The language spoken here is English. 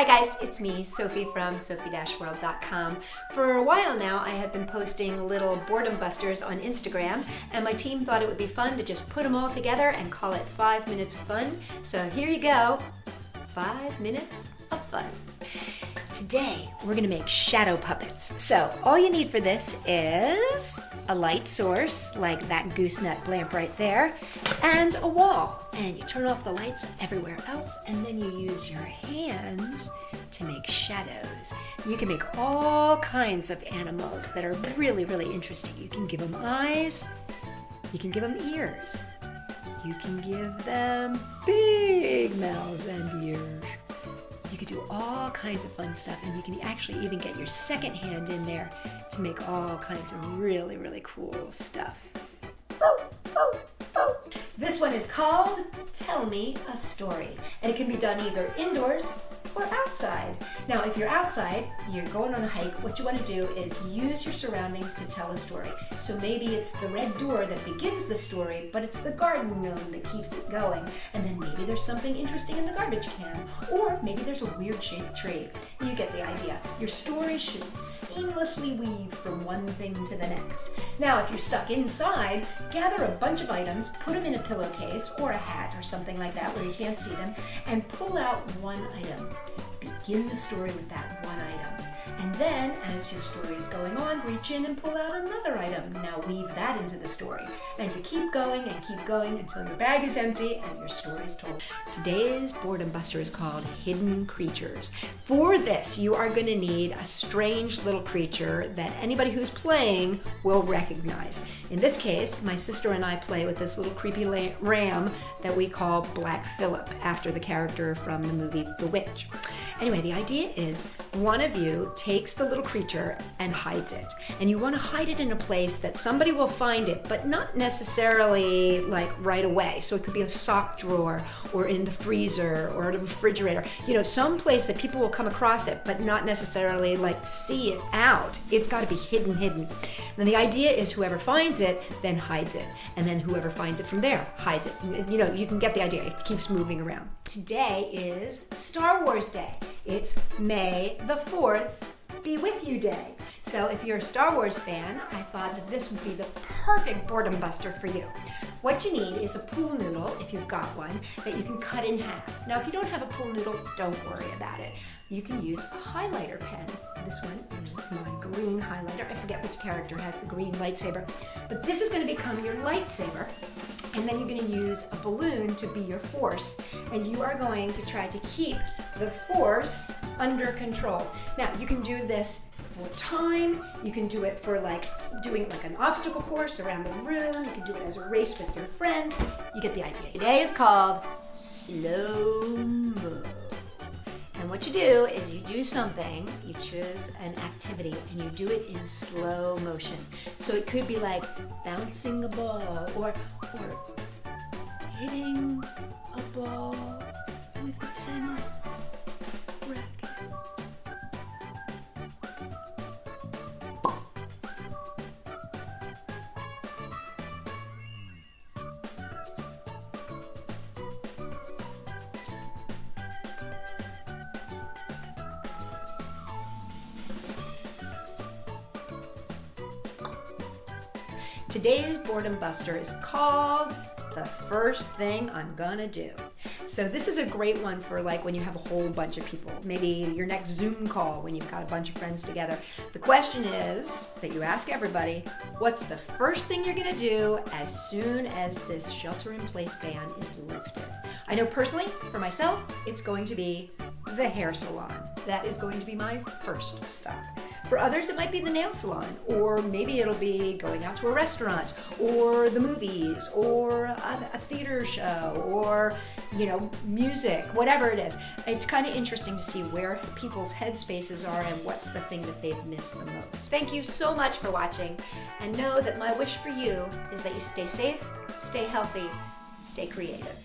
Hi guys, it's me, Sophie from Sophie-World.com. For a while now, I have been posting little boredom busters on Instagram, and my team thought it would be fun to just put them all together and call it 5 minutes of fun. So here you go, 5 minutes of fun. Today, we're gonna make shadow puppets. So all you need for this is a light source, like that gooseneck lamp right there, and a wall. And you turn off the lights everywhere else, and then you use your hands to make shadows. You can make all kinds of animals that are really, really interesting. You can give them eyes, you can give them ears, you can give them big mouths and ears. You could do all kinds of fun stuff, and you can actually even get your second hand in there to make all kinds of really, really cool stuff. This one is called Tell Me a Story, and it can be done either indoors or outside. Now, if you're outside, you're going on a hike, what you want to do is use your surroundings to tell a story. So maybe it's the red door that begins the story, but it's the garden gnome that keeps it going. And then maybe there's something interesting in the garbage can, or maybe there's a weird shaped tree. You get the idea. Your story should seamlessly weave from one thing to the next. Now, if you're stuck inside, gather a bunch of items, put them in a pillowcase or a hat or something like that where you can't see them, and pull out one item. Begin the story with that one item. And then, as your story is going on, reach in and pull out another item. Now weave that into the story. And you keep going until your bag is empty and your story is told. Today's boredom buster is called Hidden Creatures. For this, you are going to need a strange little creature that anybody who's playing will recognize. In this case, my sister and I play with this little creepy ram that we call Black Phillip, after the character from the movie The Witch. Anyway, the idea is one of you takes the little creature and hides it. And you want to hide it in a place that somebody will find it, but not necessarily like right away. So it could be a sock drawer or in the freezer or the refrigerator. You know, some place that people will come across it, but not necessarily like see it out. It's got to be hidden. And the idea is whoever finds it, then hides it. And then whoever finds it from there, hides it. You know, you can get the idea. It keeps moving around. Today is Star Wars Day. It's May the 4th, Be With You Day. So if you're a Star Wars fan, I thought that this would be the perfect boredom buster for you. What you need is a pool noodle, if you've got one, that you can cut in half. Now, if you don't have a pool noodle, don't worry about it. You can use a highlighter pen. This one is my green highlighter. I forget which character has the green lightsaber. But this is going to become your lightsaber. And then you're going to use a balloon to be your force. And you are going to try to keep the force under control. Now, you can do this for time. You can do it for doing an obstacle course around the room. You can do it as a race with your friends. You get the idea. Today is called slow-mo. And what you do is you do something, you choose an activity, and you do it in slow motion. So it could be like bouncing a ball or hitting a ball with a tennis racket. Today's boredom buster is called The First Thing I'm Gonna Do. So this is a great one for when you have a whole bunch of people. Maybe your next Zoom call when you've got a bunch of friends together. The question is, that you ask everybody, what's the first thing you're gonna do as soon as this shelter-in-place ban is lifted? I know personally, for myself, it's going to be the hair salon. That is going to be my first stop. For others, it might be the nail salon, or maybe it'll be going out to a restaurant, or the movies, or a theater show, or, music, whatever it is. It's kind of interesting to see where people's headspaces are and what's the thing that they've missed the most. Thank you so much for watching, and know that my wish for you is that you stay safe, stay healthy, stay creative.